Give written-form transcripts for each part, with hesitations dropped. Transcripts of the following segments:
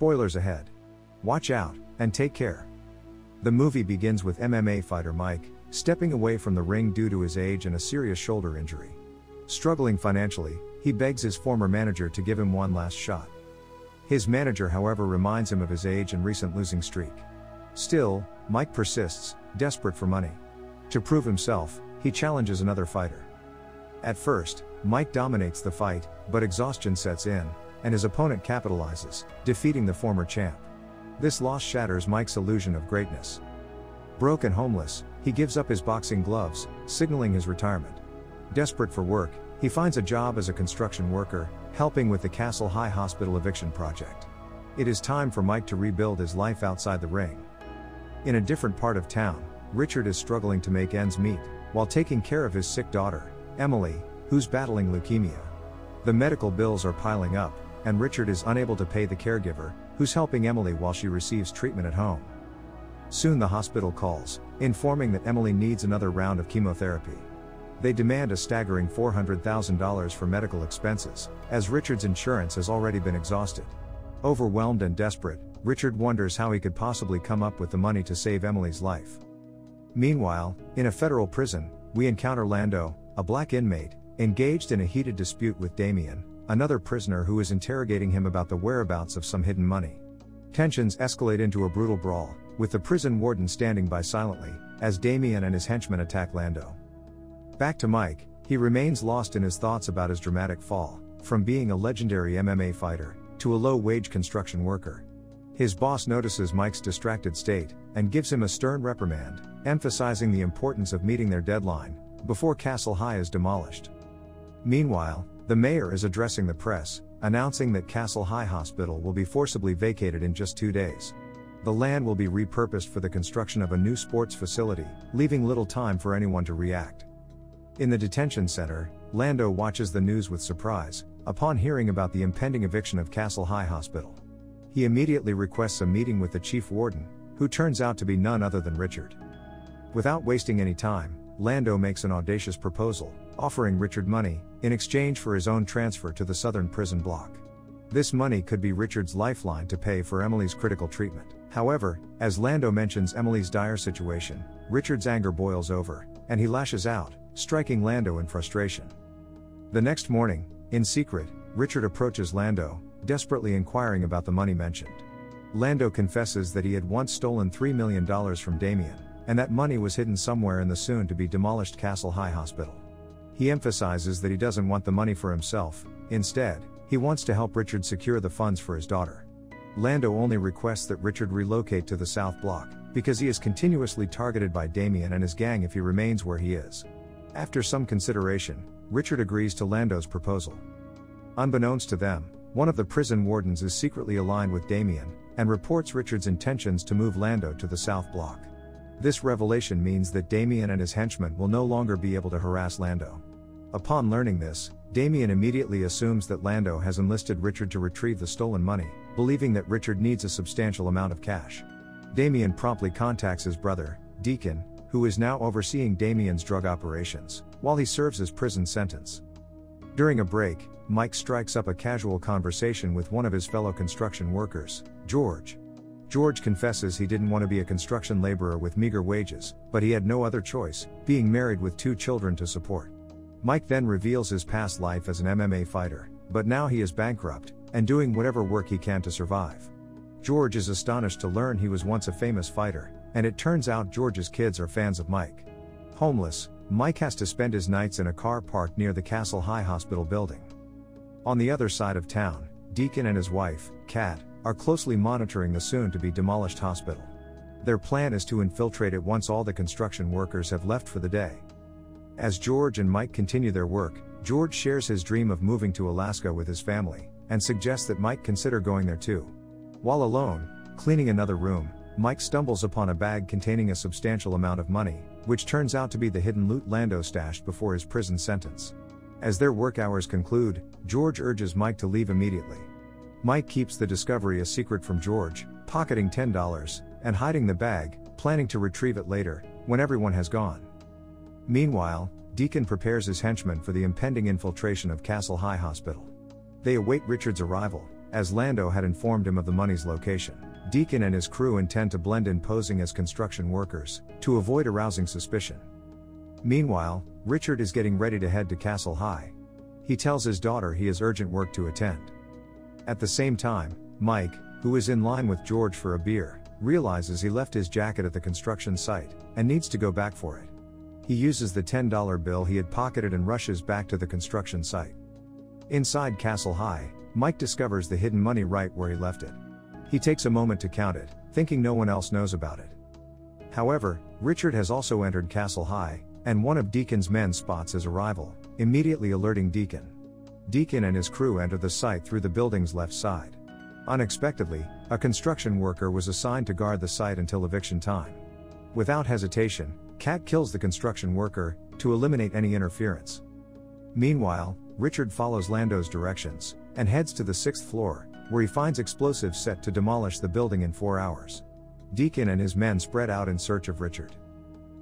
Spoilers ahead. Watch out, and take care. The movie begins with MMA fighter Mike stepping away from the ring due to his age and a serious shoulder injury. Struggling financially, he begs his former manager to give him one last shot. His manager, however, reminds him of his age and recent losing streak. Still, Mike persists, desperate for money. To prove himself, he challenges another fighter. At first, Mike dominates the fight, but exhaustion sets in, and his opponent capitalizes, defeating the former champ. This loss shatters Mike's illusion of greatness. Broke and homeless, he gives up his boxing gloves, signaling his retirement. Desperate for work, he finds a job as a construction worker, helping with the Castle High Hospital eviction project. It is time for Mike to rebuild his life outside the ring. In a different part of town, Richard is struggling to make ends meet, while taking care of his sick daughter, Emily, who's battling leukemia. The medical bills are piling up, and Richard is unable to pay the caregiver, who's helping Emily while she receives treatment at home. Soon the hospital calls, informing that Emily needs another round of chemotherapy. They demand a staggering $400,000 for medical expenses, as Richard's insurance has already been exhausted. Overwhelmed and desperate, Richard wonders how he could possibly come up with the money to save Emily's life. Meanwhile, in a federal prison, we encounter Lando, a black inmate, engaged in a heated dispute with Damien, another prisoner who is interrogating him about the whereabouts of some hidden money. Tensions escalate into a brutal brawl, with the prison warden standing by silently, as Damien and his henchmen attack Lando. Back to Mike, he remains lost in his thoughts about his dramatic fall, from being a legendary MMA fighter, to a low-wage construction worker. His boss notices Mike's distracted state, and gives him a stern reprimand, emphasizing the importance of meeting their deadline, before Castle High is demolished. Meanwhile, the mayor is addressing the press, announcing that Castle High Hospital will be forcibly vacated in just 2 days. The land will be repurposed for the construction of a new sports facility, leaving little time for anyone to react. In the detention center, Lando watches the news with surprise, upon hearing about the impending eviction of Castle High Hospital. He immediately requests a meeting with the chief warden, who turns out to be none other than Richard. Without wasting any time, Lando makes an audacious proposal, offering Richard money, in exchange for his own transfer to the southern prison block. This money could be Richard's lifeline to pay for Emily's critical treatment. However, as Lando mentions Emily's dire situation, Richard's anger boils over, and he lashes out, striking Lando in frustration. The next morning, in secret, Richard approaches Lando, desperately inquiring about the money mentioned. Lando confesses that he had once stolen $3 million from Damien, and that money was hidden somewhere in the soon-to-be demolished Castle High Hospital. He emphasizes that he doesn't want the money for himself. Instead, he wants to help Richard secure the funds for his daughter. Lando only requests that Richard relocate to the South Block, because he is continuously targeted by Damien and his gang if he remains where he is. After some consideration, Richard agrees to Lando's proposal. Unbeknownst to them, one of the prison wardens is secretly aligned with Damien, and reports Richard's intentions to move Lando to the South Block. This revelation means that Damien and his henchmen will no longer be able to harass Lando. Upon learning this, Damien immediately assumes that Lando has enlisted Richard to retrieve the stolen money, believing that Richard needs a substantial amount of cash. Damien promptly contacts his brother, Deacon, who is now overseeing Damien's drug operations, while he serves his prison sentence. During a break, Mike strikes up a casual conversation with one of his fellow construction workers, George. George confesses he didn't want to be a construction laborer with meager wages, but he had no other choice, being married with 2 children to support. Mike then reveals his past life as an MMA fighter, but now he is bankrupt, and doing whatever work he can to survive. George is astonished to learn he was once a famous fighter, and it turns out George's kids are fans of Mike. Homeless, Mike has to spend his nights in a car parked near the Castle High Hospital building. On the other side of town, Deacon and his wife, Kat, are closely monitoring the soon-to-be demolished hospital. Their plan is to infiltrate it once all the construction workers have left for the day. As George and Mike continue their work, George shares his dream of moving to Alaska with his family, and suggests that Mike consider going there too. While alone, cleaning another room, Mike stumbles upon a bag containing a substantial amount of money, which turns out to be the hidden loot Lando stashed before his prison sentence. As their work hours conclude, George urges Mike to leave immediately. Mike keeps the discovery a secret from George, pocketing $10, and hiding the bag, planning to retrieve it later, when everyone has gone. Meanwhile, Deacon prepares his henchmen for the impending infiltration of Castle High Hospital. They await Richard's arrival, as Lando had informed him of the money's location. Deacon and his crew intend to blend in posing as construction workers, to avoid arousing suspicion. Meanwhile, Richard is getting ready to head to Castle High. He tells his daughter he has urgent work to attend. At the same time, Mike, who is in line with George for a beer, realizes he left his jacket at the construction site, and needs to go back for it. He uses the $10 bill he had pocketed and rushes back to the construction site. Inside Castle High, Mike discovers the hidden money right where he left it. He takes a moment to count it, thinking no one else knows about it. However, Richard has also entered Castle High, and one of Deacon's men spots his arrival, immediately alerting Deacon. Deacon and his crew enter the site through the building's left side. Unexpectedly, a construction worker was assigned to guard the site until eviction time. Without hesitation, Kat kills the construction worker, to eliminate any interference. Meanwhile, Richard follows Lando's directions, and heads to the 6th floor, where he finds explosives set to demolish the building in 4 hours. Deacon and his men spread out in search of Richard.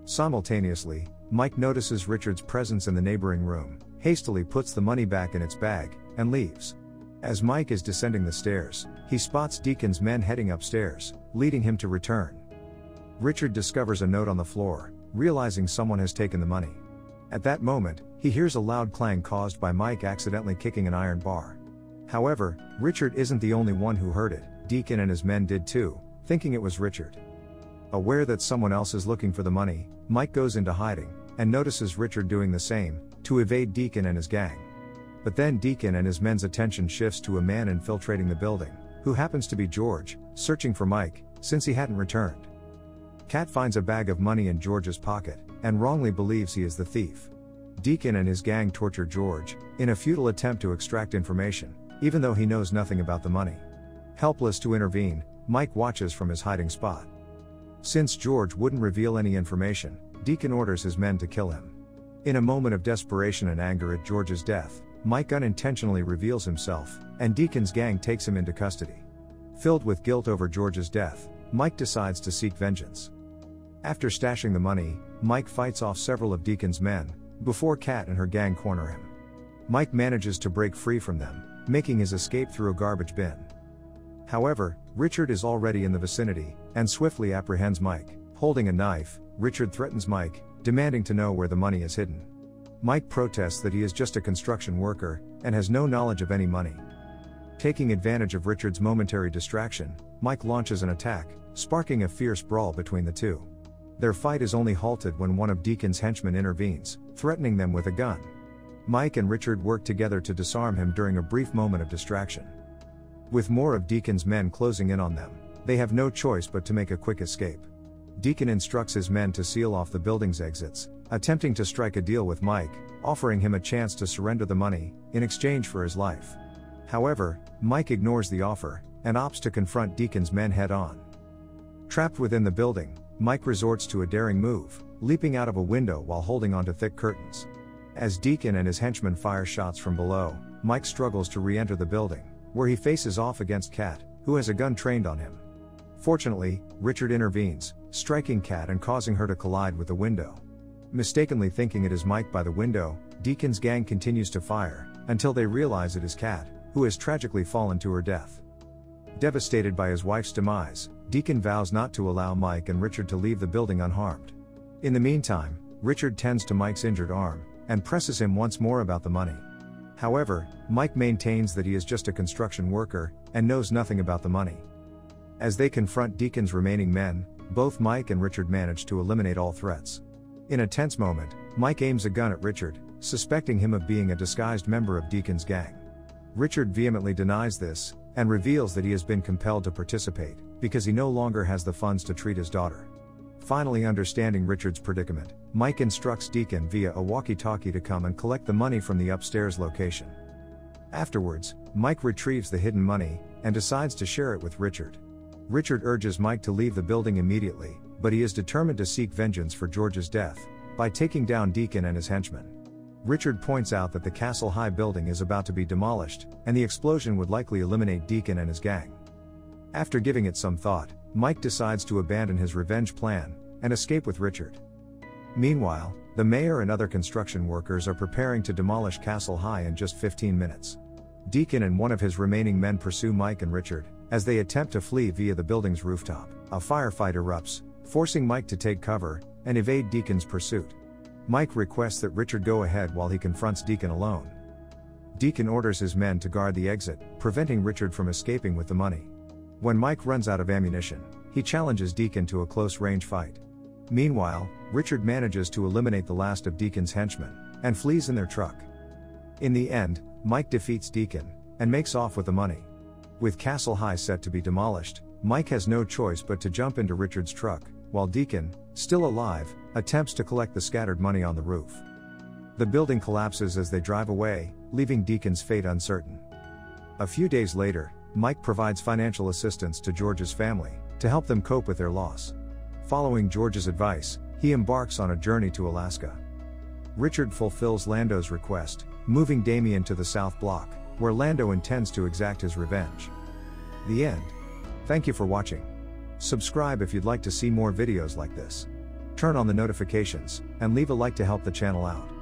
Simultaneously, Mike notices Richard's presence in the neighboring room, hastily puts the money back in its bag, and leaves. As Mike is descending the stairs, he spots Deacon's men heading upstairs, leading him to return. Richard discovers a note on the floor, realizing someone has taken the money. At that moment, he hears a loud clang caused by Mike accidentally kicking an iron bar. However, Richard isn't the only one who heard it, Deacon and his men did too, thinking it was Richard. Aware that someone else is looking for the money, Mike goes into hiding, and notices Richard doing the same, to evade Deacon and his gang. But then Deacon and his men's attention shifts to a man infiltrating the building, who happens to be George, searching for Mike, since he hadn't returned. Kat finds a bag of money in George's pocket, and wrongly believes he is the thief. Deacon and his gang torture George, in a futile attempt to extract information, even though he knows nothing about the money. Helpless to intervene, Mike watches from his hiding spot. Since George wouldn't reveal any information, Deacon orders his men to kill him. In a moment of desperation and anger at George's death, Mike unintentionally reveals himself, and Deacon's gang takes him into custody. Filled with guilt over George's death, Mike decides to seek vengeance. After stashing the money, Mike fights off several of Deacon's men, before Kat and her gang corner him. Mike manages to break free from them, making his escape through a garbage bin. However, Richard is already in the vicinity, and swiftly apprehends Mike. Holding a knife, Richard threatens Mike, demanding to know where the money is hidden. Mike protests that he is just a construction worker, and has no knowledge of any money. Taking advantage of Richard's momentary distraction, Mike launches an attack, sparking a fierce brawl between the two. Their fight is only halted when one of Deacon's henchmen intervenes, threatening them with a gun. Mike and Richard work together to disarm him during a brief moment of distraction. With more of Deacon's men closing in on them, they have no choice but to make a quick escape. Deacon instructs his men to seal off the building's exits, attempting to strike a deal with Mike, offering him a chance to surrender the money, in exchange for his life. However, Mike ignores the offer, and opts to confront Deacon's men head-on. Trapped within the building, Mike resorts to a daring move, leaping out of a window while holding onto thick curtains. As Deacon and his henchmen fire shots from below, Mike struggles to re-enter the building, where he faces off against Kat, who has a gun trained on him. Fortunately, Richard intervenes, striking Kat and causing her to collide with the window. Mistakenly thinking it is Mike by the window, Deacon's gang continues to fire, until they realize it is Kat, who has tragically fallen to her death. Devastated by his wife's demise, Deacon vows not to allow Mike and Richard to leave the building unharmed. In the meantime, Richard tends to Mike's injured arm, and presses him once more about the money. However, Mike maintains that he is just a construction worker, and knows nothing about the money. As they confront Deacon's remaining men, both Mike and Richard manage to eliminate all threats. In a tense moment, Mike aims a gun at Richard, suspecting him of being a disguised member of Deacon's gang. Richard vehemently denies this, and reveals that he has been compelled to participate, because he no longer has the funds to treat his daughter. Finally understanding Richard's predicament, Mike instructs Deacon via a walkie-talkie to come and collect the money from the upstairs location. Afterwards, Mike retrieves the hidden money, and decides to share it with Richard. Richard urges Mike to leave the building immediately, but he is determined to seek vengeance for George's death, by taking down Deacon and his henchmen. Richard points out that the Castle High building is about to be demolished, and the explosion would likely eliminate Deacon and his gang. After giving it some thought, Mike decides to abandon his revenge plan, and escape with Richard. Meanwhile, the mayor and other construction workers are preparing to demolish Castle High in just 15 minutes. Deacon and one of his remaining men pursue Mike and Richard. As they attempt to flee via the building's rooftop, a firefight erupts, forcing Mike to take cover and evade Deacon's pursuit. Mike requests that Richard go ahead while he confronts Deacon alone. Deacon orders his men to guard the exit, preventing Richard from escaping with the money. When Mike runs out of ammunition, he challenges Deacon to a close-range fight. Meanwhile, Richard manages to eliminate the last of Deacon's henchmen and flees in their truck. In the end, Mike defeats Deacon and makes off with the money. With Castle High set to be demolished, Mike has no choice but to jump into Richard's truck, while Deacon, still alive, attempts to collect the scattered money on the roof. The building collapses as they drive away, leaving Deacon's fate uncertain. A few days later, Mike provides financial assistance to George's family to help them cope with their loss. Following George's advice, he embarks on a journey to Alaska. Richard fulfills Lando's request, moving Damien to the South Block, where Lando intends to exact his revenge. The end. Thank you for watching. Subscribe if you'd like to see more videos like this. Turn on the notifications, and leave a like to help the channel out.